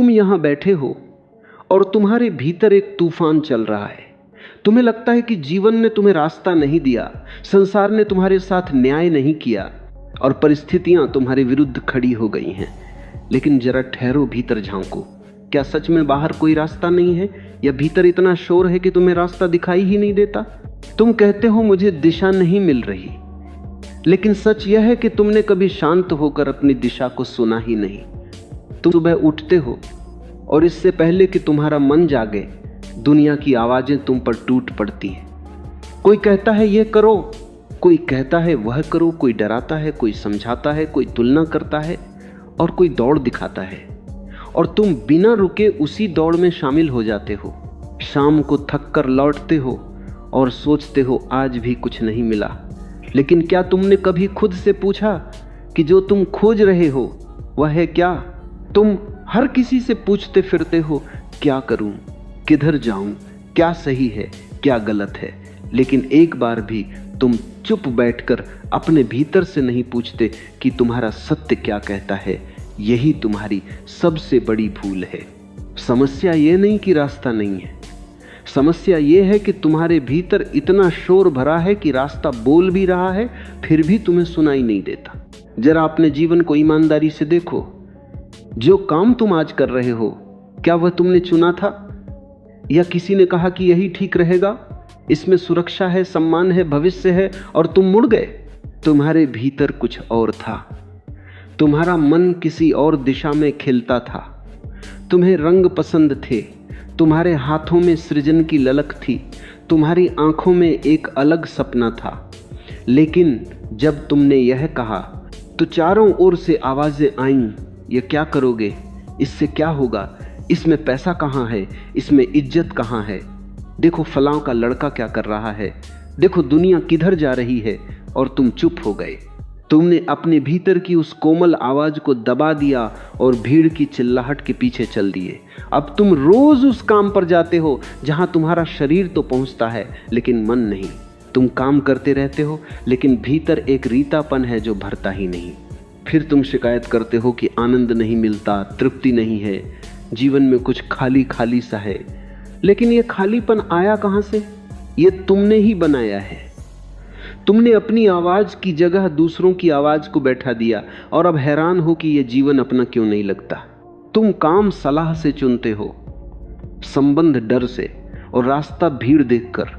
तुम यहां बैठे हो और तुम्हारे भीतर एक तूफान चल रहा है। तुम्हें लगता है कि जीवन ने तुम्हें रास्ता नहीं दिया, संसार ने तुम्हारे साथ न्याय नहीं किया और परिस्थितियां तुम्हारे विरुद्ध खड़ी हो गई हैं। लेकिन जरा ठहरो, भीतर झांको। क्या सच में बाहर कोई रास्ता नहीं है, या भीतर इतना शोर है कि तुम्हें रास्ता दिखाई ही नहीं देता? तुम कहते हो मुझे दिशा नहीं मिल रही, लेकिन सच यह है कि तुमने कभी शांत होकर अपनी दिशा को सुना ही नहीं। तुम सुबह उठते हो और इससे पहले कि तुम्हारा मन जागे, दुनिया की आवाजें तुम पर टूट पड़ती हैं। कोई कहता है ये करो, कोई कहता है वह करो, कोई डराता है, कोई समझाता है, कोई तुलना करता है और कोई दौड़ दिखाता है, और तुम बिना रुके उसी दौड़ में शामिल हो जाते हो। शाम को थक कर लौटते हो और सोचते हो आज भी कुछ नहीं मिला। लेकिन क्या तुमने कभी खुद से पूछा कि जो तुम खोज रहे हो वह है क्या? तुम हर किसी से पूछते फिरते हो, क्या करूं, किधर जाऊं, क्या सही है, क्या गलत है, लेकिन एक बार भी तुम चुप बैठकर अपने भीतर से नहीं पूछते कि तुम्हारा सत्य क्या कहता है। यही तुम्हारी सबसे बड़ी भूल है। समस्या ये नहीं कि रास्ता नहीं है, समस्या ये है कि तुम्हारे भीतर इतना शोर भरा है कि रास्ता बोल भी रहा है, फिर भी तुम्हें सुनाई नहीं देता। जरा अपने जीवन को ईमानदारी से देखो। जो काम तुम आज कर रहे हो, क्या वह तुमने चुना था, या किसी ने कहा कि यही ठीक रहेगा, इसमें सुरक्षा है, सम्मान है, भविष्य है, और तुम मुड़ गए? तुम्हारे भीतर कुछ और था। तुम्हारा मन किसी और दिशा में खिलता था। तुम्हें रंग पसंद थे, तुम्हारे हाथों में सृजन की ललक थी, तुम्हारी आंखों में एक अलग सपना था। लेकिन जब तुमने यह कहा तो चारों ओर से आवाजें आईं, ये क्या करोगे, इससे क्या होगा, इसमें पैसा कहाँ है, इसमें इज्जत कहाँ है, देखो फलां का लड़का क्या कर रहा है, देखो दुनिया किधर जा रही है, और तुम चुप हो गए। तुमने अपने भीतर की उस कोमल आवाज को दबा दिया और भीड़ की चिल्लाहट के पीछे चल दिए। अब तुम रोज उस काम पर जाते हो जहां तुम्हारा शरीर तो पहुंचता है लेकिन मन नहीं। तुम काम करते रहते हो लेकिन भीतर एक रीतापन है जो भरता ही नहीं। फिर तुम शिकायत करते हो कि आनंद नहीं मिलता, तृप्ति नहीं है, जीवन में कुछ खाली खाली सा है। लेकिन ये खालीपन आया कहां से? ये तुमने ही बनाया है। तुमने अपनी आवाज की जगह दूसरों की आवाज को बैठा दिया और अब हैरान हो कि यह जीवन अपना क्यों नहीं लगता। तुम काम सलाह से चुनते हो, संबंध डर से, और रास्ता भीड़ देखकर।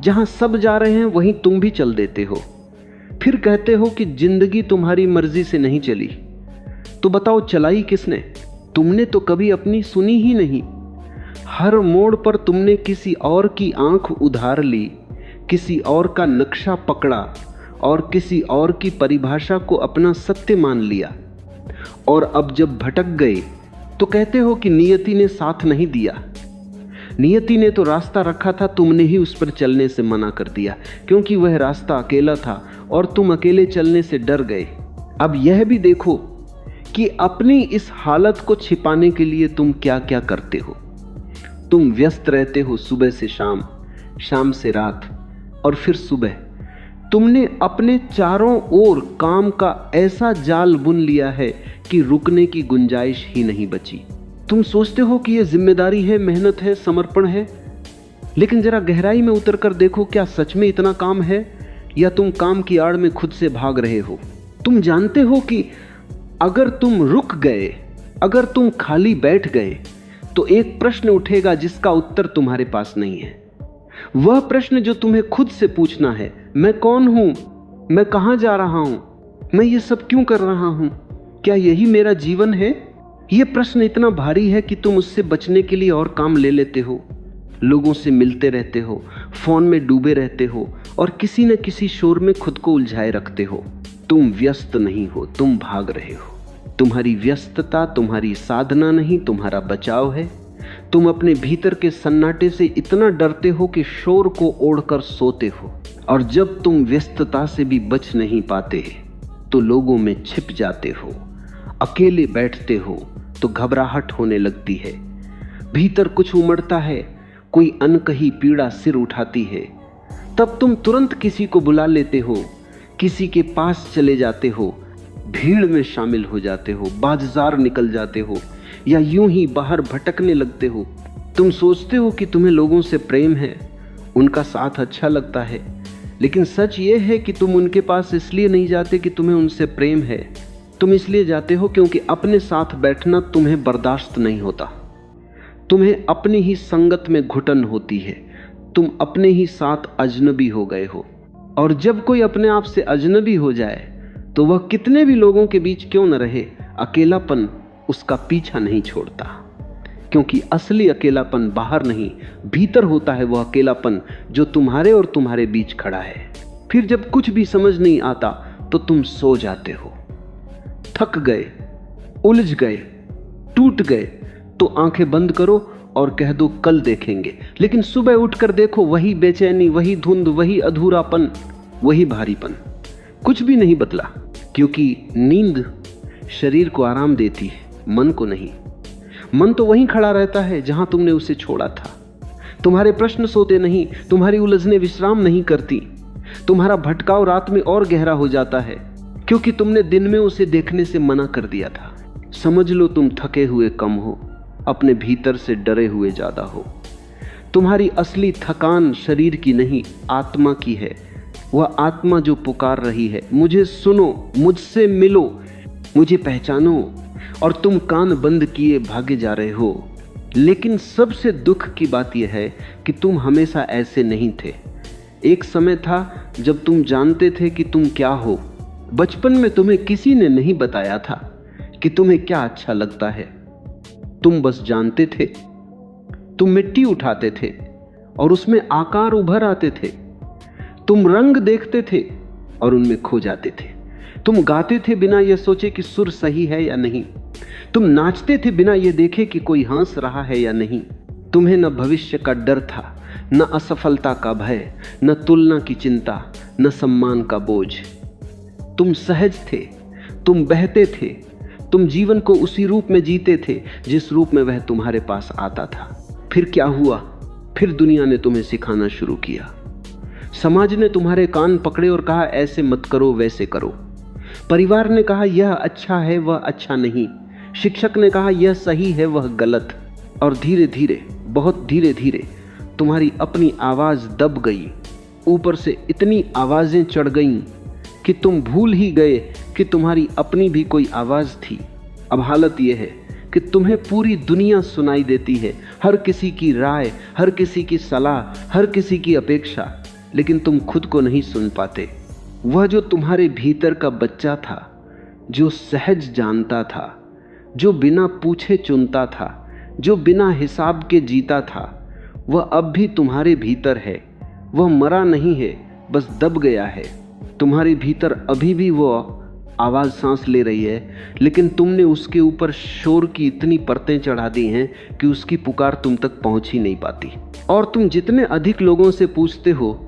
जहां सब जा रहे हैं वहीं तुम भी चल देते हो। फिर कहते हो कि जिंदगी तुम्हारी मर्जी से नहीं चली। तो बताओ चलाई किसने? तुमने तो कभी अपनी सुनी ही नहीं। हर मोड़ पर तुमने किसी और की आंख उधार ली, किसी और का नक्शा पकड़ा और किसी और की परिभाषा को अपना सत्य मान लिया। और अब जब भटक गए तो कहते हो कि नियति ने साथ नहीं दिया। नियति ने तो रास्ता रखा था, तुमने ही उस पर चलने से मना कर दिया, क्योंकि वह रास्ता अकेला था और तुम अकेले चलने से डर गए। अब यह भी देखो कि अपनी इस हालत को छिपाने के लिए तुम क्या क्या करते हो। तुम व्यस्त रहते हो सुबह से शाम, शाम से रात, और फिर सुबह। तुमने अपने चारों ओर काम का ऐसा जाल बुन लिया है कि रुकने की गुंजाइश ही नहीं बची। तुम सोचते हो कि यह जिम्मेदारी है, मेहनत है, समर्पण है, लेकिन जरा गहराई में उतरकर देखो, क्या सच में इतना काम है, या तुम काम की आड़ में खुद से भाग रहे हो? तुम जानते हो कि अगर तुम रुक गए, अगर तुम खाली बैठ गए, तो एक प्रश्न उठेगा जिसका उत्तर तुम्हारे पास नहीं है। वह प्रश्न जो तुम्हें खुद से पूछना है, मैं कौन हूं, मैं कहां जा रहा हूं, मैं ये सब क्यों कर रहा हूं, क्या यही मेरा जीवन है? यह प्रश्न इतना भारी है कि तुम उससे बचने के लिए और काम ले लेते हो, लोगों से मिलते रहते हो, फोन में डूबे रहते हो और किसी न किसी शोर में खुद को उलझाए रखते हो। तुम व्यस्त नहीं हो, तुम भाग रहे हो। तुम्हारी व्यस्तता तुम्हारी साधना नहीं, तुम्हारा बचाव है। तुम अपने भीतर के सन्नाटे से इतना डरते हो कि शोर को ओढ़कर सोते हो, और जब तुम व्यस्तता से भी बच नहीं पाते तो लोगों में छिप जाते हो, अकेले बैठते हो तो घबराहट होने लगती है। भीतर कुछ उमड़ता है, कोई अनकही पीड़ा सिर उठाती है, तब तुम तुरंत किसी को बुला लेते हो, किसी के पास चले जाते हो, भीड़ में शामिल हो जाते हो, बाजार निकल जाते हो, या यूं ही बाहर भटकने लगते हो। तुम सोचते हो कि तुम्हें लोगों से प्रेम है, उनका साथ अच्छा लगता है, लेकिन सच ये है कि तुम उनके पास इसलिए नहीं जाते कि तुम्हें उनसे प्रेम है। तुम इसलिए जाते हो क्योंकि अपने साथ बैठना तुम्हें बर्दाश्त नहीं होता। तुम्हें अपनी ही संगत में घुटन होती है। तुम अपने ही साथ अजनबी हो गए हो। और जब कोई अपने आप से अजनबी हो जाए तो वह कितने भी लोगों के बीच क्यों न रहे, अकेलापन उसका पीछा नहीं छोड़ता। क्योंकि असली अकेलापन बाहर नहीं, भीतर होता है। वह अकेलापन जो तुम्हारे और तुम्हारे बीच खड़ा है। फिर जब कुछ भी समझ नहीं आता तो तुम सो जाते हो। थक गए, उलझ गए, टूट गए तो आंखें बंद करो और कह दो कल देखेंगे। लेकिन सुबह उठकर देखो, वही बेचैनी, वही धुंध, वही अधूरापन, वही भारीपन, कुछ भी नहीं बदला। क्योंकि नींद शरीर को आराम देती है, मन को नहीं। मन तो वहीं खड़ा रहता है जहां तुमने उसे छोड़ा था। तुम्हारे प्रश्न सोते नहीं, तुम्हारी उलझने विश्राम नहीं करती। तुम्हारा भटकाव रात में और गहरा हो जाता है क्योंकि तुमने दिन में उसे देखने से मना कर दिया था। समझ लो तुम थके हुए कम हो, अपने भीतर से डरे हुए ज्यादा हो। तुम्हारी असली थकान शरीर की नहीं, आत्मा की है। वह आत्मा जो पुकार रही है, मुझे सुनो, मुझसे मिलो, मुझे पहचानो। और तुम कान बंद किए भागे जा रहे हो। लेकिन सबसे दुख की बात यह है कि तुम हमेशा ऐसे नहीं थे। एक समय था जब तुम जानते थे कि तुम क्या हो। बचपन में तुम्हें किसी ने नहीं बताया था कि तुम्हें क्या अच्छा लगता है। तुम बस जानते थे। तुम मिट्टी उठाते थे और उसमें आकार उभर आते थे। तुम रंग देखते थे और उनमें खो जाते थे। तुम गाते थे बिना यह सोचे कि सुर सही है या नहीं। तुम नाचते थे बिना यह देखे कि कोई हंस रहा है या नहीं। तुम्हें न भविष्य का डर था, न असफलता का भय, न तुलना की चिंता, न सम्मान का बोझ। तुम सहज थे, तुम बहते थे, तुम जीवन को उसी रूप में जीते थे जिस रूप में वह तुम्हारे पास आता था। फिर क्या हुआ? फिर दुनिया ने तुम्हें सिखाना शुरू किया। समाज ने तुम्हारे कान पकड़े और कहा ऐसे मत करो, वैसे करो। परिवार ने कहा यह अच्छा है, वह अच्छा नहीं। शिक्षक ने कहा यह सही है, वह गलत। और धीरे धीरे, बहुत धीरे धीरे तुम्हारी अपनी आवाज दब गई। ऊपर से इतनी आवाजें चढ़ गईं कि तुम भूल ही गए कि तुम्हारी अपनी भी कोई आवाज थी। अब हालत यह है कि तुम्हें पूरी दुनिया सुनाई देती है, हर किसी की राय, हर किसी की सलाह, हर किसी की अपेक्षा, लेकिन तुम खुद को नहीं सुन पाते। वह जो तुम्हारे भीतर का बच्चा था, जो सहज जानता था, जो बिना पूछे चुनता था, जो बिना हिसाब के जीता था, वह अब भी तुम्हारे भीतर है। वह मरा नहीं है, बस दब गया है। तुम्हारे भीतर अभी भी वो आवाज़ सांस ले रही है, लेकिन तुमने उसके ऊपर शोर की इतनी परतें चढ़ा दी हैं कि उसकी पुकार तुम तक पहुंच ही नहीं पाती। और तुम जितने अधिक लोगों से पूछते हो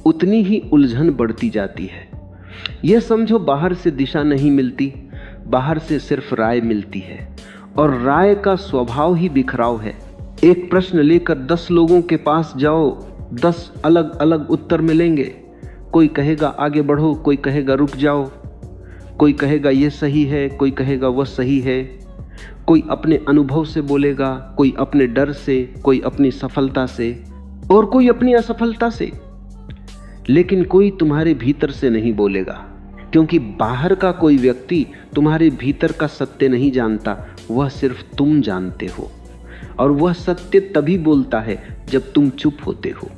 उतनी ही उलझन बढ़ती जाती है। यह समझो बाहर से दिशा नहीं मिलती, बाहर से सिर्फ राय मिलती है, और राय का स्वभाव ही बिखराव है। एक प्रश्न लेकर 10 लोगों के पास जाओ, 10 अलग अलग उत्तर मिलेंगे। कोई कहेगा आगे बढ़ो, कोई कहेगा रुक जाओ, कोई कहेगा ये सही है, कोई कहेगा वह सही है। कोई अपने अनुभव से बोलेगा, कोई अपने डर से, कोई अपनी सफलता से, और कोई अपनी असफलता से। लेकिन कोई तुम्हारे भीतर से नहीं बोलेगा, क्योंकि बाहर का कोई व्यक्ति तुम्हारे भीतर का सत्य नहीं जानता। वह सिर्फ तुम जानते हो, और वह सत्य तभी बोलता है जब तुम चुप होते हो।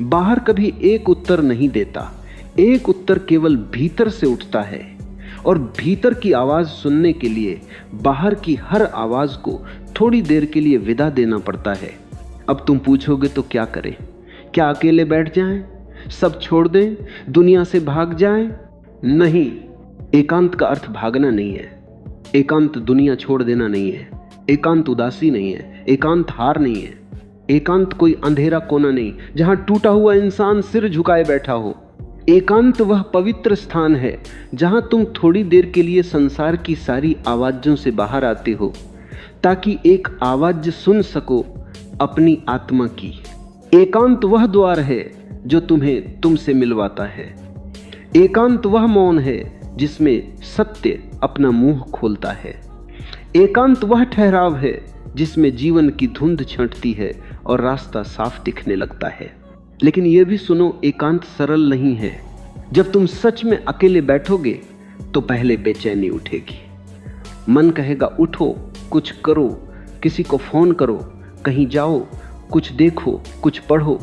बाहर कभी एक उत्तर नहीं देता, एक उत्तर केवल भीतर से उठता है। और भीतर की आवाज सुनने के लिए बाहर की हर आवाज को थोड़ी देर के लिए विदा देना पड़ता है। अब तुम पूछोगे तो क्या करें? क्या अकेले बैठ जाएं, सब छोड़ दें, दुनिया से भाग जाएं? नहीं, एकांत का अर्थ भागना नहीं है। एकांत दुनिया छोड़ देना नहीं है। एकांत उदासी नहीं है। एकांत हार नहीं है। एकांत कोई अंधेरा कोना नहीं जहां टूटा हुआ इंसान सिर झुकाए बैठा हो। एकांत वह पवित्र स्थान है जहां तुम थोड़ी देर के लिए संसार की सारी आवाज़ों से बाहर आते हो, ताकि एक आवाज सुन सको अपनी आत्मा की। एकांत वह द्वार है जो तुम्हें तुमसे मिलवाता है। एकांत वह मौन है जिसमें सत्य अपना मुंह खोलता है। एकांत वह ठहराव है जिसमें जीवन की धुंध छंटती है और रास्ता साफ दिखने लगता है। लेकिन यह भी सुनो, एकांत सरल नहीं है। जब तुम सच में अकेले बैठोगे तो पहले बेचैनी उठेगी। मन कहेगा उठो, कुछ करो, किसी को फोन करो, कहीं जाओ, कुछ देखो, कुछ पढ़ो।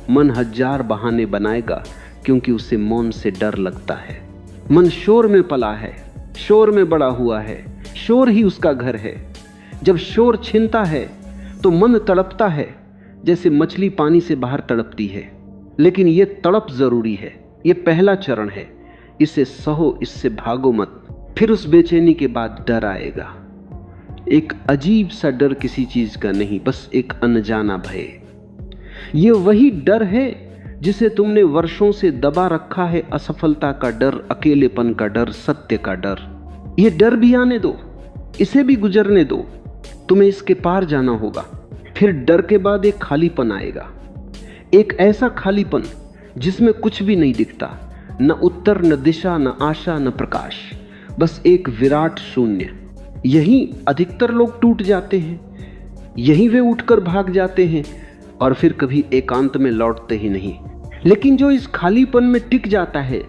मन हजार बहाने बनाएगा क्योंकि उसे मौन से डर लगता है। मन शोर में पला है, शोर में बड़ा हुआ है, शोर ही उसका घर है। जब शोर छिनता है तो मन तड़पता है, जैसे मछली पानी से बाहर तड़पती है। लेकिन यह तड़प जरूरी है, यह पहला चरण है। इसे सहो, इससे भागो मत। फिर उस बेचैनी के बाद डर आएगा। एक अजीब सा डर, किसी चीज का नहीं, बस एक अनजाना भय। ये वही डर है जिसे तुमने वर्षों से दबा रखा है। असफलता का डर, अकेलेपन का डर, सत्य का डर। ये डर भी आने दो, इसे भी गुजरने दो। तुम्हें इसके पार जाना होगा। फिर डर के बाद एक खालीपन आएगा, एक ऐसा खालीपन जिसमें कुछ भी नहीं दिखता, न उत्तर, न दिशा, न आशा, न प्रकाश, बस एक विराट शून्य। यही अधिकतर लोग टूट जाते हैं, यही वे उठकर भाग जाते हैं और फिर कभी एकांत में लौटते ही नहीं। लेकिन जो इस खालीपन में टिक जाता है,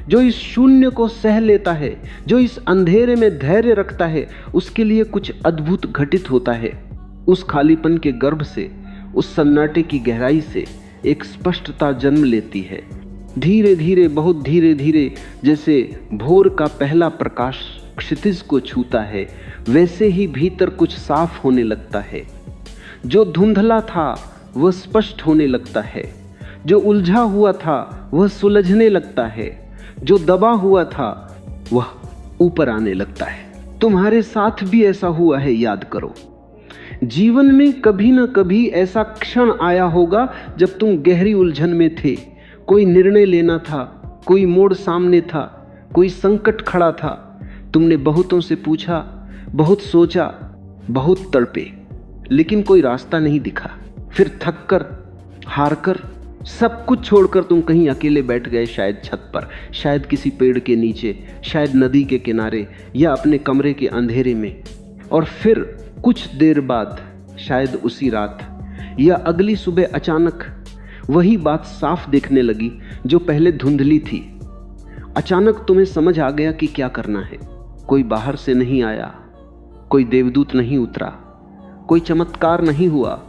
जो इस शून्य को सह लेता है, जो इस अंधेरे में धैर्य रखता है, उसके लिए कुछ अद्भुत घटित होता है। उस खालीपन के गर्भ से, उस सन्नाटे की गहराई से एक स्पष्टता जन्म लेती है। धीरे धीरे, बहुत धीरे धीरे, जैसे भोर का पहला प्रकाश क्षितिज को छूता है, वैसे ही भीतर कुछ साफ होने लगता है। जो धुंधला था वह स्पष्ट होने लगता है, जो उलझा हुआ था वह सुलझने लगता है, जो दबा हुआ था वह ऊपर आने लगता है। तुम्हारे साथ भी ऐसा हुआ है, याद करो। जीवन में कभी न कभी ऐसा क्षण आया होगा जब तुम गहरी उलझन में थे। कोई निर्णय लेना था, कोई मोड़ सामने था, कोई संकट खड़ा था। तुमने बहुतों से पूछा, बहुत सोचा, बहुत तड़पे, लेकिन कोई रास्ता नहीं दिखा। फिर थककर, हारकर, सब कुछ छोड़कर तुम कहीं अकेले बैठ गए, शायद छत पर, शायद किसी पेड़ के नीचे, शायद नदी के किनारे, या अपने कमरे के अंधेरे में। और फिर कुछ देर बाद, शायद उसी रात या अगली सुबह, अचानक वही बात साफ दिखने लगी जो पहले धुंधली थी। अचानक तुम्हें समझ आ गया कि क्या करना है। कोई बाहर से नहीं आया, कोई देवदूत नहीं उतरा, कोई चमत्कार नहीं हुआ,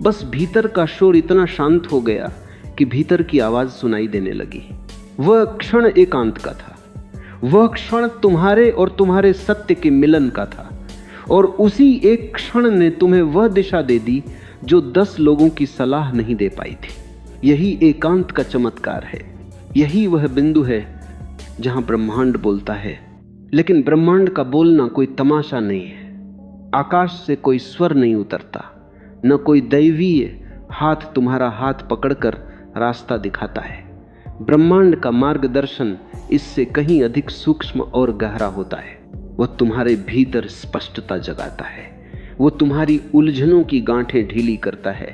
बस भीतर का शोर इतना शांत हो गया कि भीतर की आवाज सुनाई देने लगी। वह क्षण एकांत का था, वह क्षण तुम्हारे और तुम्हारे सत्य के मिलन का था। और उसी एक क्षण ने तुम्हें वह दिशा दे दी जो 10 लोगों की सलाह नहीं दे पाई थी। यही एकांत का चमत्कार है। यही वह बिंदु है जहां ब्रह्मांड बोलता है। लेकिन ब्रह्मांड का बोलना कोई तमाशा नहीं है। आकाश से कोई स्वर नहीं उतरता, न कोई दैवीय हाथ तुम्हारा हाथ पकड़कर रास्ता दिखाता है। ब्रह्मांड का मार्गदर्शन इससे कहीं अधिक सूक्ष्म और गहरा होता है। वह तुम्हारे भीतर स्पष्टता जगाता है, वह तुम्हारी उलझनों की गांठें ढीली करता है,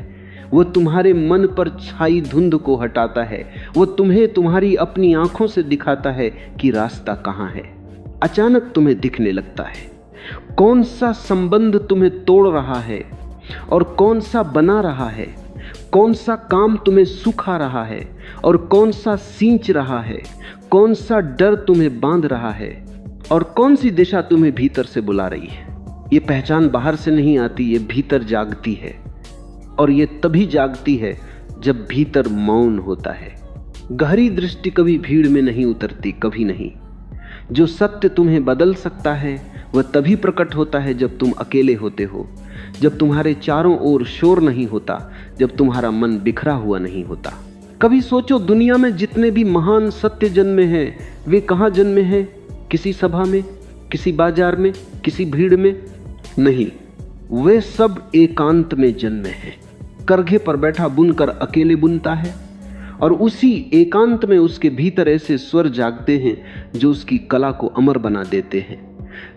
वह तुम्हारे मन पर छाई धुंध को हटाता है, वह तुम्हें तुम्हारी अपनी आंखों से दिखाता है कि रास्ता कहाँ है। अचानक तुम्हें दिखने लगता है कौन सा संबंध तुम्हें तोड़ रहा है और कौन सा बना रहा है, कौन सा काम तुम्हें सुखा रहा है और कौन सा सींच रहा है, कौन सा डर तुम्हें बांध रहा है और कौन सी दिशा तुम्हें भीतर से बुला रही है। ये पहचान बाहर से नहीं आती, ये भीतर जागती है। और ये तभी जागती है जब भीतर मौन होता है। गहरी दृष्टि कभी भीड़ में नहीं उतरती, कभी नहीं। जो सत्य तुम्हें बदल सकता है वह तभी प्रकट होता है जब तुम अकेले होते हो, जब तुम्हारे चारों ओर शोर नहीं होता, जब तुम्हारा मन बिखरा हुआ नहीं होता। कभी सोचो, दुनिया में जितने भी महान सत्य जन्मे हैं वे कहाँ जन्मे हैं? किसी सभा में, किसी बाजार में, किसी भीड़ में? नहीं, वे सब एकांत में जन्मे हैं। करघे पर बैठा बुनकर अकेले बुनता है और उसी एकांत में उसके भीतर ऐसे स्वर जागते हैं जो उसकी कला को अमर बना देते हैं।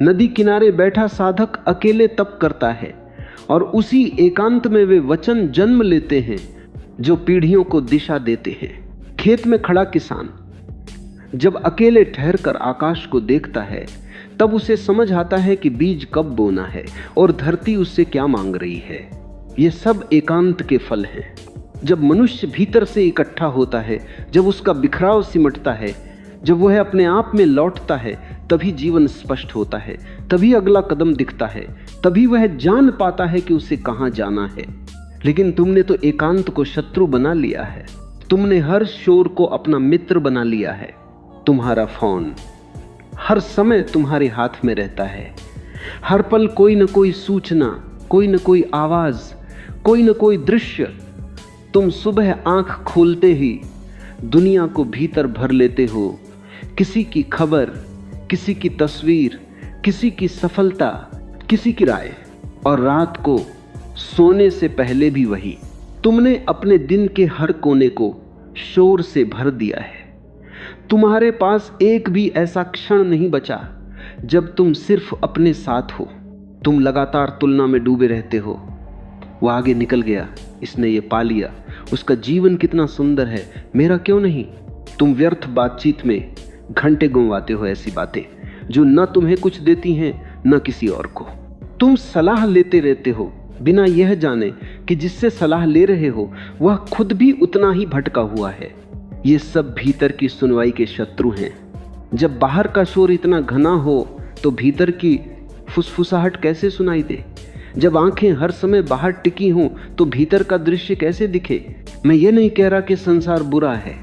नदी किनारे बैठा साधक अकेले तप करता है और उसी एकांत में वे वचन जन्म लेते हैं जो पीढ़ियों को दिशा देते हैं। खेत में खड़ा किसान जब अकेले ठहरकर आकाश को देखता है तब उसे समझ आता है कि बीज कब बोना है और धरती उससे क्या मांग रही है। ये सब एकांत के फल हैं। जब मनुष्य भीतर से इकट्ठा होता है, जब उसका बिखराव सिमटता है, जब वह अपने आप में लौटता है, तभी जीवन स्पष्ट होता है, तभी अगला कदम दिखता है, तभी वह जान पाता है कि उसे कहाँ जाना है। लेकिन तुमने तो एकांत को शत्रु बना लिया है। तुमने हर शोर को अपना मित्र बना लिया है। तुम्हारा फोन हर समय तुम्हारे हाथ में रहता है। हर पल कोई न कोई सूचना, कोई न कोई आवाज, कोई न कोई दृश्य। तुम सुबह आंख खोलते ही दुनिया को भीतर भर लेते हो। किसी की खबर, किसी की तस्वीर, किसी की सफलता, किसी की राय, और रात को सोने से पहले भी वही। तुमने अपने दिन के हर कोने को शोर से भर दिया है। तुम्हारे पास एक भी ऐसा क्षण नहीं बचा जब तुम सिर्फ अपने साथ हो। तुम लगातार तुलना में डूबे रहते हो। वो आगे निकल गया, इसने ये पा लिया, उसका जीवन कितना सुंदर है, मेरा क्यों नहीं। तुम व्यर्थ बातचीत में घंटे गुंवाते हो, ऐसी बातें जो न तुम्हें कुछ देती हैं न किसी और को। तुम सलाह लेते रहते हो बिना यह जाने कि जिससे सलाह ले रहे हो वह खुद भी उतना ही भटका हुआ है। ये सब भीतर की सुनवाई के शत्रु हैं। जब बाहर का शोर इतना घना हो तो भीतर की फुसफुसाहट कैसे सुनाई दे। जब आंखें हर समय बाहर टिकी हों तो भीतर का दृश्य कैसे दिखे। मैं ये नहीं कह रहा कि संसार बुरा है।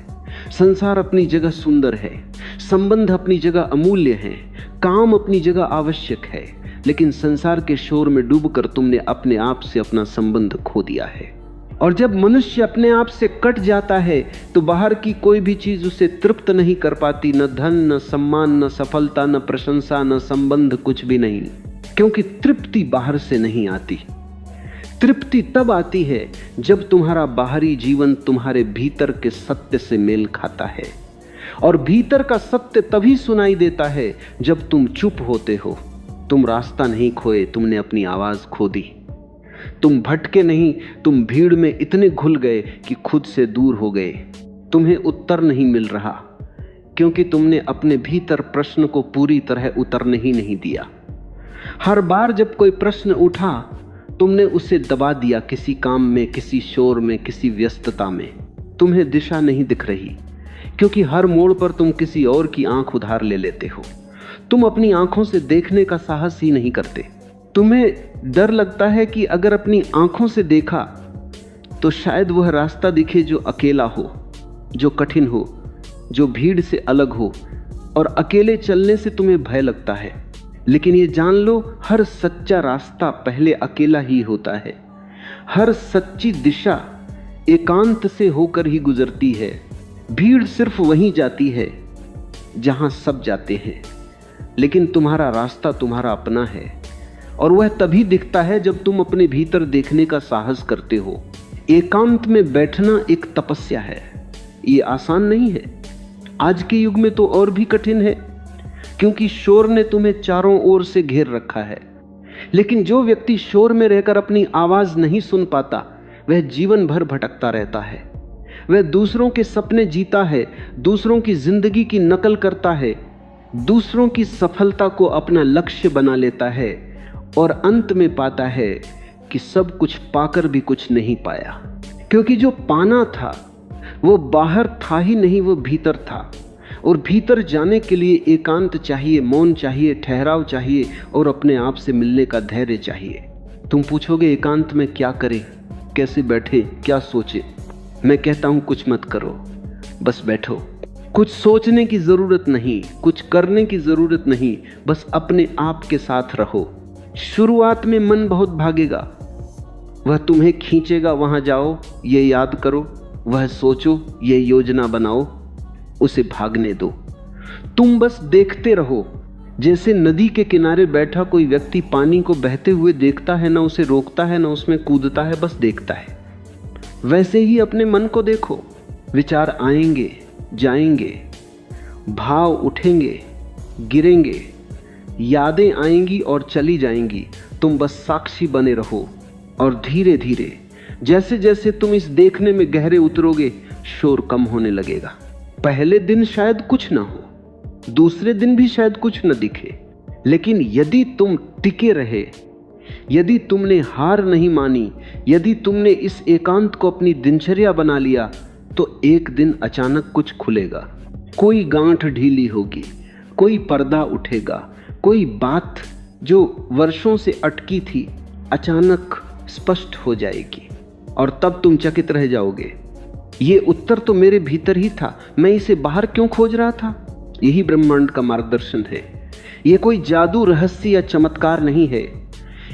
संसार अपनी जगह सुंदर है, संबंध अपनी जगह अमूल्य है, काम अपनी जगह आवश्यक है, लेकिन संसार के शोर में डूबकर तुमने अपने आप से अपना संबंध खो दिया है। और जब मनुष्य अपने आप से कट जाता है तो बाहर की कोई भी चीज उसे तृप्त नहीं कर पाती। न धन, न सम्मान, न सफलता, न प्रशंसा, न संबंध, कुछ भी नहीं। क्योंकि तृप्ति बाहर से नहीं आती। तृप्ति तब आती है जब तुम्हारा बाहरी जीवन तुम्हारे भीतर के सत्य से मेल खाता है। और भीतर का सत्य तभी सुनाई देता है जब तुम चुप होते हो। तुम रास्ता नहीं खोए, तुमने अपनी आवाज खो दी। तुम भटके नहीं, तुम भीड़ में इतने घुल गए कि खुद से दूर हो गए। तुम्हें उत्तर नहीं मिल रहा क्योंकि तुमने अपने भीतर प्रश्न को पूरी तरह उतरने ही नहीं दिया। हर बार जब कोई प्रश्न उठा तुमने उसे दबा दिया, किसी काम में, किसी शोर में, किसी व्यस्तता में। तुम्हें दिशा नहीं दिख रही क्योंकि हर मोड़ पर तुम किसी और की आंख उधार ले लेते हो। तुम अपनी आंखों से देखने का साहस ही नहीं करते। तुम्हें डर लगता है कि अगर अपनी आंखों से देखा तो शायद वह रास्ता दिखे जो अकेला हो, जो कठिन हो, जो भीड़ से अलग हो। और अकेले चलने से तुम्हें भय लगता है। लेकिन ये जान लो, हर सच्चा रास्ता पहले अकेला ही होता है। हर सच्ची दिशा एकांत से होकर ही गुजरती है। भीड़ सिर्फ वहीं जाती है जहां सब जाते हैं, लेकिन तुम्हारा रास्ता तुम्हारा अपना है। और वह तभी दिखता है जब तुम अपने भीतर देखने का साहस करते हो। एकांत में बैठना एक तपस्या है। ये आसान नहीं है। आज के युग में तो और भी कठिन है क्योंकि शोर ने तुम्हें चारों ओर से घेर रखा है। लेकिन जो व्यक्ति शोर में रहकर अपनी आवाज नहीं सुन पाता वह जीवन भर भटकता रहता है। वह दूसरों के सपने जीता है, दूसरों की जिंदगी की नकल करता है, दूसरों की सफलता को अपना लक्ष्य बना लेता है और अंत में पाता है कि सब कुछ पाकर भी कुछ नहीं पाया। क्योंकि जो पाना था वो बाहर था ही नहीं, वो भीतर था। और भीतर जाने के लिए एकांत चाहिए, मौन चाहिए, ठहराव चाहिए और अपने आप से मिलने का धैर्य चाहिए। तुम पूछोगे एकांत में क्या करें, कैसे बैठे, क्या सोचे। मैं कहता हूं कुछ मत करो, बस बैठो। कुछ सोचने की जरूरत नहीं, कुछ करने की जरूरत नहीं, बस अपने आप के साथ रहो। शुरुआत में मन बहुत भागेगा, वह तुम्हें खींचेगा, वहां जाओ, ये याद करो, वह सोचो, ये योजना बनाओ, उसे भागने दो। तुम बस देखते रहो। जैसे नदी के किनारे बैठा कोई व्यक्ति पानी को बहते हुए देखता है, ना उसे रोकता है ना उसमें कूदता है, बस देखता है। वैसे ही अपने मन को देखो। विचार आएंगे, जाएंगे, भाव उठेंगे, गिरेंगे, यादें आएंगी और चली जाएंगी। तुम बस साक्षी बने रहो और धीरे धीरे जैसे जैसे तुम इस देखने में गहरे उतरोगे शोर कम होने लगेगा। पहले दिन शायद कुछ ना हो, दूसरे दिन भी शायद कुछ न दिखे, लेकिन यदि तुम टिके रहे, यदि तुमने हार नहीं मानी, यदि तुमने इस एकांत को अपनी दिनचर्या बना लिया, तो एक दिन अचानक कुछ खुलेगा। कोई गांठ ढीली होगी, कोई पर्दा उठेगा, कोई बात जो वर्षों से अटकी थी अचानक स्पष्ट हो जाएगी और तब तुम चकित रह जाओगे, ये उत्तर तो मेरे भीतर ही था, मैं इसे बाहर क्यों खोज रहा था। यही ब्रह्मांड का मार्गदर्शन है। ये कोई जादू, रहस्य या चमत्कार नहीं है।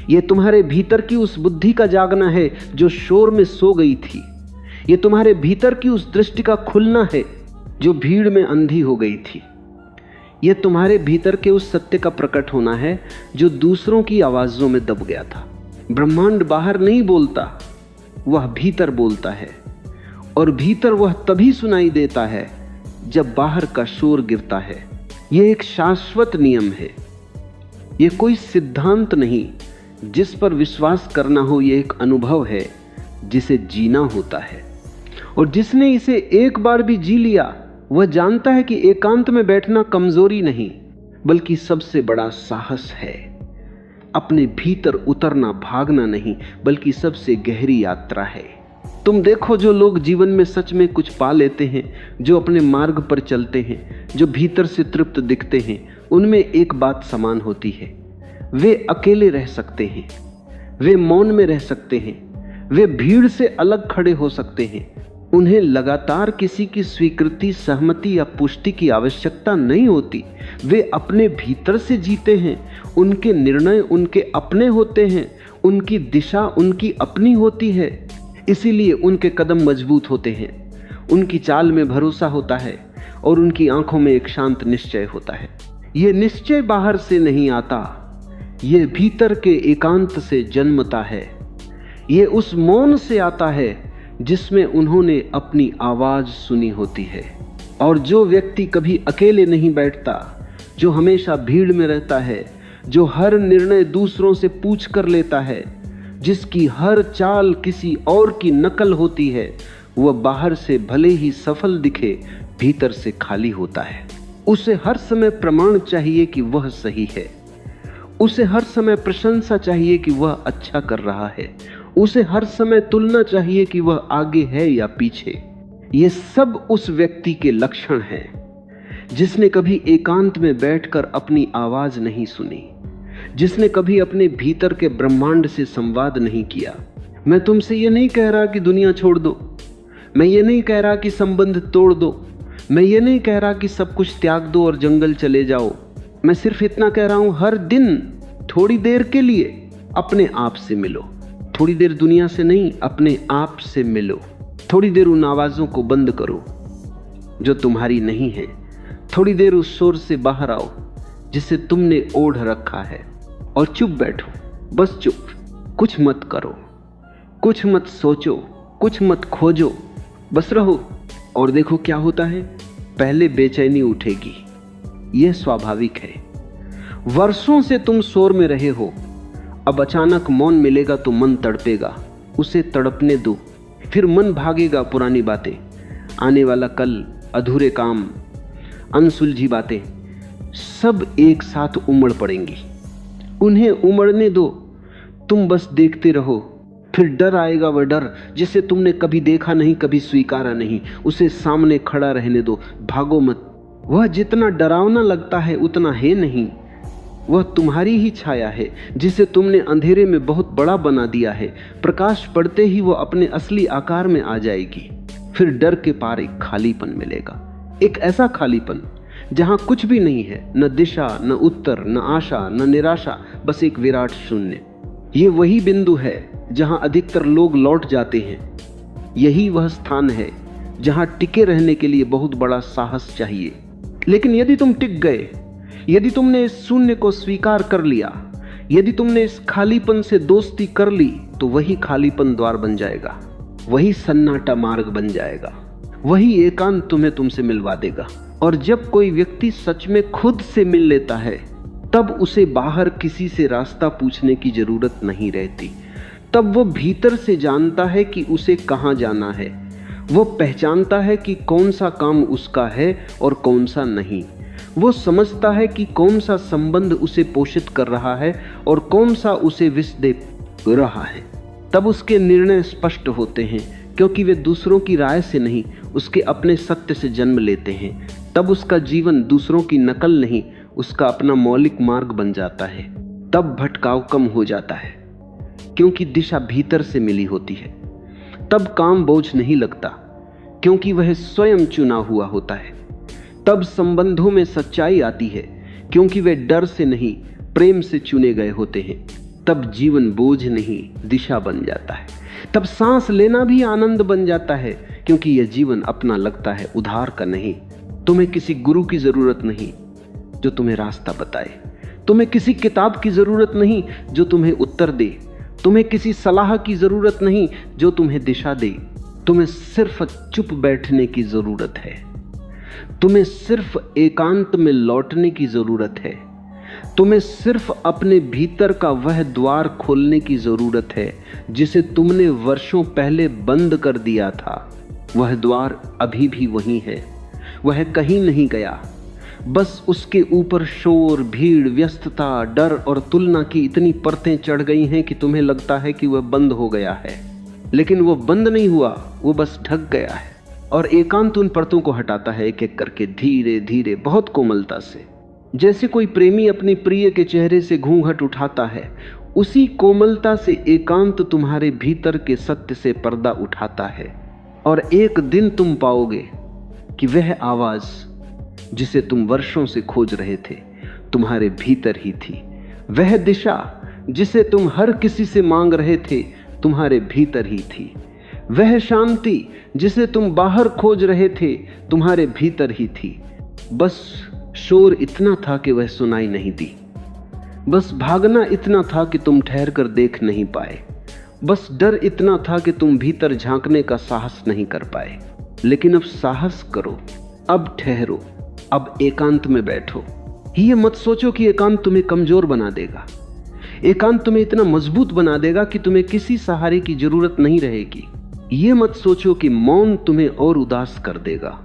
ये तुम्हारे भीतर की उस बुद्धि का जागना है जो शोर में सो गई थी। ये तुम्हारे भीतर की उस दृष्टि का खुलना है जो भीड़ में अंधी हो गई थी। यह तुम्हारे भीतर के उस सत्य का प्रकट होना है जो दूसरों की आवाजों में दब गया था। ब्रह्मांड बाहर नहीं बोलता, वह भीतर बोलता है, और भीतर वह तभी सुनाई देता है जब बाहर का शोर गिरता है। यह एक शाश्वत नियम है, यह कोई सिद्धांत नहीं जिस पर विश्वास करना हो। यह एक अनुभव है जिसे जीना होता है, और जिसने इसे एक बार भी जी लिया वह जानता है कि एकांत में बैठना कमजोरी नहीं बल्कि सबसे बड़ा साहस है। अपने भीतर उतरना भागना नहीं बल्कि सबसे गहरी यात्रा है। तुम देखो, जो लोग जीवन में सच में कुछ पा लेते हैं, जो अपने मार्ग पर चलते हैं, जो भीतर से तृप्त दिखते हैं, उनमें एक बात समान होती है, वे अकेले रह सकते हैं, वे मौन में रह सकते हैं, वे भीड़ से अलग खड़े हो सकते हैं। उन्हें लगातार किसी की स्वीकृति, सहमति या पुष्टि की आवश्यकता नहीं होती। वे अपने भीतर से जीते हैं, उनके निर्णय उनके अपने होते हैं, उनकी दिशा उनकी अपनी होती है। इसीलिए उनके कदम मजबूत होते हैं, उनकी चाल में भरोसा होता है और उनकी आंखों में एक शांत निश्चय होता है। यह निश्चय बाहर से नहीं आता, यह भीतर के एकांत से जन्मता है। यह उस मौन से आता है जिसमें उन्होंने अपनी आवाज सुनी होती है। और जो व्यक्ति कभी अकेले नहीं बैठता, जो हमेशा भीड़ में रहता है, जो हर निर्णय दूसरों से पूछ कर लेता है, जिसकी हर चाल किसी और की नकल होती है, वह बाहर से भले ही सफल दिखे, भीतर से खाली होता है। उसे हर समय प्रमाण चाहिए कि वह सही है, उसे हर समय प्रशंसा चाहिए कि वह अच्छा कर रहा है, उसे हर समय तुलना चाहिए कि वह आगे है या पीछे। ये सब उस व्यक्ति के लक्षण हैं जिसने कभी एकांत में बैठकर अपनी आवाज नहीं सुनी, जिसने कभी अपने भीतर के ब्रह्मांड से संवाद नहीं किया। मैं तुमसे ये नहीं कह रहा कि दुनिया छोड़ दो, मैं ये नहीं कह रहा कि संबंध तोड़ दो, मैं ये नहीं कह रहा कि सब कुछ त्याग दो और जंगल चले जाओ। मैं सिर्फ इतना कह रहा हूं, हर दिन थोड़ी देर के लिए अपने आप से मिलो। थोड़ी देर दुनिया से नहीं, अपने आप से मिलो। थोड़ी देर उन आवाजों को बंद करो जो तुम्हारी नहीं है। थोड़ी देर उस शोर से बाहर आओ जिसे तुमने ओढ़ रखा है, और चुप बैठो, बस चुप। कुछ मत करो, कुछ मत सोचो, कुछ मत खोजो, बस रहो और देखो क्या होता है। पहले बेचैनी उठेगी, यह स्वाभाविक है। वर्षों से तुम शोर में रहे हो, अब अचानक मौन मिलेगा तो मन तड़पेगा, उसे तड़पने दो। फिर मन भागेगा, पुरानी बातें, आने वाला कल, अधूरे काम, अनसुलझी बातें सब एक साथ उमड़ पड़ेंगी। उन्हें उमड़ने दो, तुम बस देखते रहो। फिर डर आएगा, वह डर जिसे तुमने कभी देखा नहीं, कभी स्वीकारा नहीं, उसे सामने खड़ा रहने दो, भागो मत। वह जितना डरावना लगता है उतना है नहीं, वह तुम्हारी ही छाया है जिसे तुमने अंधेरे में बहुत बड़ा बना दिया है। प्रकाश पड़ते ही वह अपने असली आकार में आ जाएगी। फिर डर के पार एक खालीपन मिलेगा, एक ऐसा खालीपन जहां कुछ भी नहीं है, न दिशा, न उत्तर, न आशा, न निराशा, बस एक विराट शून्य। ये वही बिंदु है जहां अधिकतर लोग लौट जाते हैं। यही वह स्थान है जहां टिके रहने के लिए बहुत बड़ा साहस चाहिए। लेकिन यदि तुम टिक गए, यदि तुमने इस शून्य को स्वीकार कर लिया, यदि तुमने इस खालीपन से दोस्ती कर ली, तो वही खालीपन द्वार बन जाएगा, वही सन्नाटा मार्ग बन जाएगा, वही एकांत तुम्हें तुमसे मिलवा देगा। और जब कोई व्यक्ति सच में खुद से मिल लेता है, तब उसे बाहर किसी से रास्ता पूछने की जरूरत नहीं रहती। तब वो भीतर से जानता है कि उसे कहाँ जाना है। वो पहचानता है कि कौन सा काम उसका है और कौन सा नहीं। वो समझता है कि कौन सा संबंध उसे पोषित कर रहा है और कौन सा उसे विष दे रहा है। तब उसके निर्णय स्पष्ट होते हैं, क्योंकि वे दूसरों की राय से नहीं, उसके अपने सत्य से जन्म लेते हैं। तब उसका जीवन दूसरों की नकल नहीं, उसका अपना मौलिक मार्ग बन जाता है। तब भटकाव कम हो जाता है, क्योंकि दिशा भीतर से मिली होती है। तब काम बोझ नहीं लगता, क्योंकि वह स्वयं चुना हुआ होता है। तब संबंधों में सच्चाई आती है, क्योंकि वे डर से नहीं, प्रेम से चुने गए होते हैं। तब जीवन बोझ नहीं, दिशा बन जाता है। तब सांस लेना भी आनंद बन जाता है, क्योंकि यह जीवन अपना लगता है, उधार का नहीं। तुम्हें किसी गुरु की जरूरत नहीं जो तुम्हें रास्ता बताए। तुम्हें किसी किताब की जरूरत नहीं जो तुम्हें उत्तर दे। तुम्हें किसी सलाह की जरूरत नहीं जो तुम्हें दिशा दे। तुम्हें सिर्फ चुप बैठने की जरूरत है। तुम्हें सिर्फ एकांत में लौटने की जरूरत है। तुम्हें सिर्फ अपने भीतर का वह द्वार खोलने की जरूरत है जिसे तुमने वर्षों पहले बंद कर दिया था। वह द्वार अभी भी वहीं है, वह कहीं नहीं गया। बस उसके ऊपर शोर, भीड़, व्यस्तता, डर और तुलना की इतनी परतें चढ़ गई हैं कि तुम्हें लगता है कि वह बंद हो गया है, लेकिन वो बंद नहीं हुआ, वो बस ढक गया है। और एकांत उन परतों को हटाता है एक एक करके, धीरे धीरे, बहुत कोमलता से। जैसे कोई प्रेमी अपनी प्रिय के चेहरे से घूंघट उठाता है, उसी कोमलता से एकांत तुम्हारे भीतर के सत्य से पर्दा उठाता है। और एक दिन तुम पाओगे कि वह आवाज जिसे तुम वर्षों से खोज रहे थे तुम्हारे भीतर ही थी। वह दिशा जिसे तुम हर किसी से मांग रहे थे तुम्हारे भीतर ही थी। वह शांति जिसे तुम बाहर खोज रहे थे तुम्हारे भीतर ही थी। बस शोर इतना था कि वह सुनाई नहीं दी। बस भागना इतना था कि तुम ठहर कर देख नहीं पाए। बस डर इतना था कि तुम भीतर झांकने का साहस नहीं कर पाए। लेकिन अब साहस करो, अब ठहरो, अब एकांत में बैठो। ये मत सोचो कि एकांत तुम्हें कमजोर बना देगा। एकांत तुम्हें इतना मजबूत बना देगा कि तुम्हें किसी सहारे की जरूरत नहीं रहेगी। ये मत सोचो कि मौन तुम्हें और उदास कर देगा।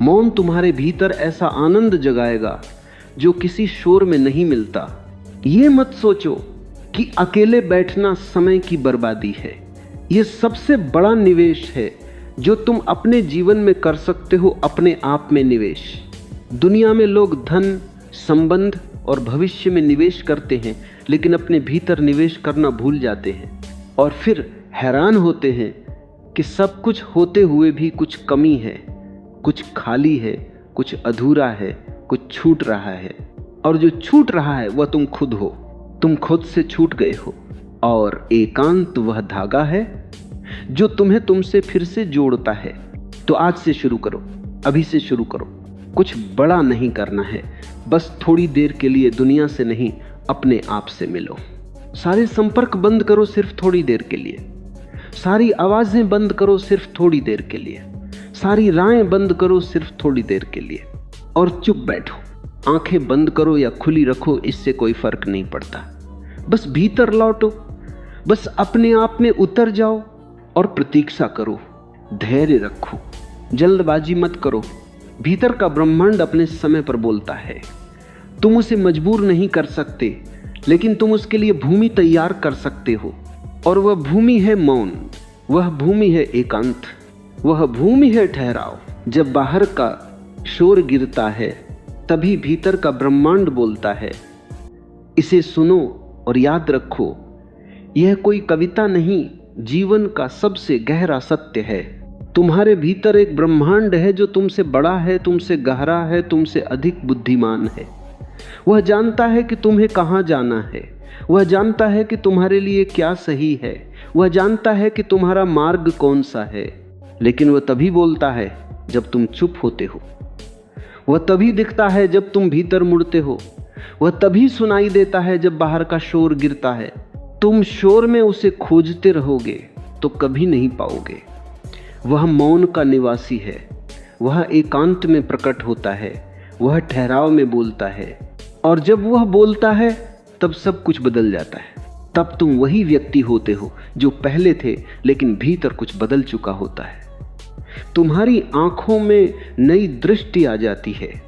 मौन तुम्हारे भीतर ऐसा आनंद जगाएगा जो किसी शोर में नहीं मिलता। ये मत सोचो कि अकेले बैठना समय की बर्बादी है। ये सबसे बड़ा निवेश है जो तुम अपने जीवन में कर सकते हो, अपने आप में निवेश। दुनिया में लोग धन, संबंध और भविष्य में निवेश करते हैं, लेकिन अपने भीतर निवेश करना भूल जाते हैं और फिर हैरान होते हैं कि सब कुछ होते हुए भी कुछ कमी है, कुछ खाली है, कुछ अधूरा है, कुछ छूट रहा है। और जो छूट रहा है वह तुम खुद हो। तुम खुद से छूट गए हो। और एकांत वह धागा है जो तुम्हें तुमसे फिर से जोड़ता है। तो आज से शुरू करो, अभी से शुरू करो। कुछ बड़ा नहीं करना है, बस थोड़ी देर के लिए दुनिया से नहीं, अपने आप से मिलो। सारे संपर्क बंद करो सिर्फ थोड़ी देर के लिए। सारी आवाजें बंद करो सिर्फ थोड़ी देर के लिए। सारी राहें बंद करो सिर्फ थोड़ी देर के लिए और चुप बैठो। आंखें बंद करो या खुली रखो, इससे कोई फर्क नहीं पड़ता। बस भीतर लौटो, बस अपने आप में उतर जाओ और प्रतीक्षा करो, धैर्य रखो, जल्दबाजी मत करो। भीतर का ब्रह्मांड अपने समय पर बोलता है। तुम उसे मजबूर नहीं कर सकते, लेकिन तुम उसके लिए भूमि तैयार कर सकते हो। और वह भूमि है मौन, वह भूमि है एकांत, वह भूमि है ठहराव। जब बाहर का शोर गिरता है तभी भीतर का ब्रह्मांड बोलता है। इसे सुनो और याद रखो, यह कोई कविता नहीं, जीवन का सबसे गहरा सत्य है। तुम्हारे भीतर एक ब्रह्मांड है जो तुमसे बड़ा है, तुमसे गहरा है, तुमसे अधिक बुद्धिमान है। वह जानता है कि तुम्हें कहाँ जाना है। वह जानता है कि तुम्हारे लिए क्या सही है। वह जानता है कि तुम्हारा मार्ग कौन सा है। लेकिन वह तभी बोलता है जब तुम चुप होते हो। वह तभी दिखता है जब तुम भीतर मुड़ते हो। वह तभी सुनाई देता है जब बाहर का शोर गिरता है। तुम शोर में उसे खोजते रहोगे तो कभी नहीं पाओगे। वह मौन का निवासी है। वह एकांत में प्रकट होता है। वह ठहराव में बोलता है। और जब वह बोलता है तब सब कुछ बदल जाता है। तब तुम वही व्यक्ति होते हो जो पहले थे, लेकिन भीतर कुछ बदल चुका होता है। तुम्हारी आंखों में नई दृष्टि आ जाती है।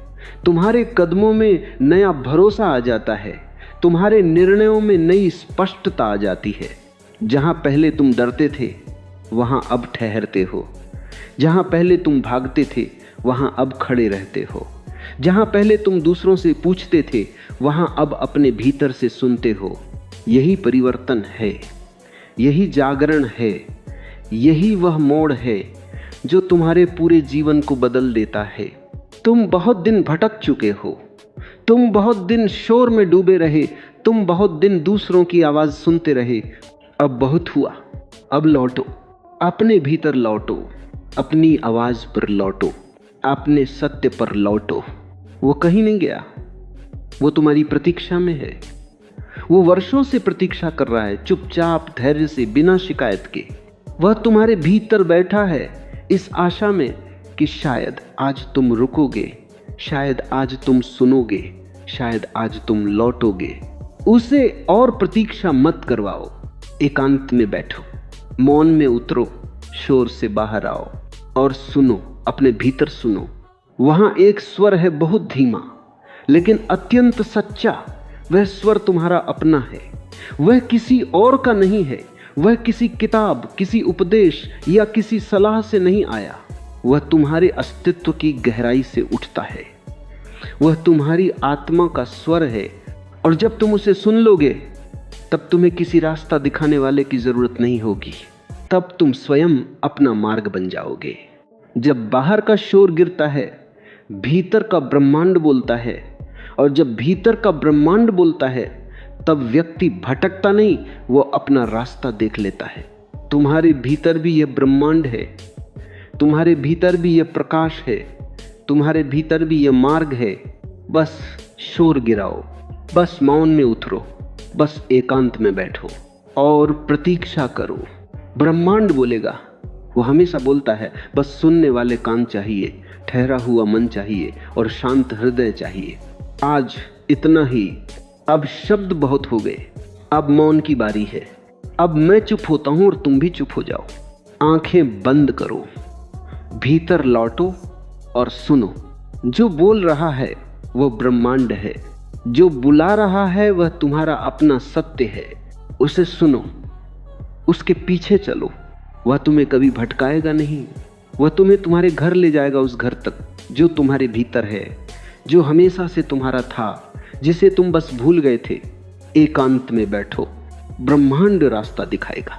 तुम्हारे कदमों में नया भरोसा आ जाता है, तुम्हारे निर्णयों में नई स्पष्टता आ जाती है। जहां पहले तुम डरते थे वहां अब ठहरते हो, जहां पहले तुम भागते थे वहां अब खड़े रहते हो, जहां पहले तुम दूसरों से पूछते थे वहां अब अपने भीतर से सुनते हो। यही परिवर्तन है, यही जागरण है, यही वह मोड़ है जो तुम्हारे पूरे जीवन को बदल देता है। तुम बहुत दिन भटक चुके हो, तुम बहुत दिन शोर में डूबे रहे, तुम बहुत दिन दूसरों की आवाज सुनते रहे। अब बहुत हुआ, अब लौटो, अपने भीतर लौटो, अपनी आवाज पर लौटो, अपने सत्य पर लौटो। वो कहीं नहीं गया, वो तुम्हारी प्रतीक्षा में है। वो वर्षों से प्रतीक्षा कर रहा है, चुपचाप धैर्य से, बिना शिकायत के। वह तुम्हारे भीतर बैठा है इस आशा में कि शायद आज तुम रुकोगे, शायद आज तुम सुनोगे, शायद आज तुम लौटोगे। उसे और प्रतीक्षा मत करवाओ, एकांत में बैठो, मौन में उतरो, शोर से बाहर आओ और सुनो, अपने भीतर सुनो। वहां एक स्वर है बहुत धीमा लेकिन अत्यंत सच्चा। वह स्वर तुम्हारा अपना है, वह किसी और का नहीं है, वह किसी किताब, किसी उपदेश या किसी सलाह से नहीं आया। वह तुम्हारे अस्तित्व की गहराई से उठता है, वह तुम्हारी आत्मा का स्वर है। और जब तुम उसे सुन लोगे तब तुम्हें किसी रास्ता दिखाने वाले की जरूरत नहीं होगी, तब तुम स्वयं अपना मार्ग बन जाओगे। जब बाहर का शोर गिरता है, भीतर का ब्रह्मांड बोलता है, और जब भीतर का ब्रह्मांड बोलता है तब व्यक्ति भटकता नहीं, वो अपना रास्ता देख लेता है। तुम्हारे भीतर भी यह ब्रह्मांड है, तुम्हारे भीतर भी यह प्रकाश है, तुम्हारे भीतर भी यह मार्ग है। बस शोर गिराओ, बस मौन में उतरो, बस एकांत में बैठो और प्रतीक्षा करो। ब्रह्मांड बोलेगा, वो हमेशा बोलता है। बस सुनने वाले कान चाहिए, ठहरा हुआ मन चाहिए और शांत हृदय चाहिए। आज इतना ही। अब शब्द बहुत हो गए, अब मौन की बारी है। अब मैं चुप होता हूं और तुम भी चुप हो जाओ। आंखें बंद करो, भीतर लौटो और सुनो। जो बोल रहा है वो ब्रह्मांड है, जो बुला रहा है वह तुम्हारा अपना सत्य है। उसे सुनो, उसके पीछे चलो। वह तुम्हें कभी भटकाएगा नहीं, वह तुम्हें तुम्हारे घर ले जाएगा, उस घर तक जो तुम्हारे भीतर है, जो हमेशा से तुम्हारा था, जिसे तुम बस भूल गए थे। एकांत में बैठो, ब्रह्मांड रास्ता दिखाएगा।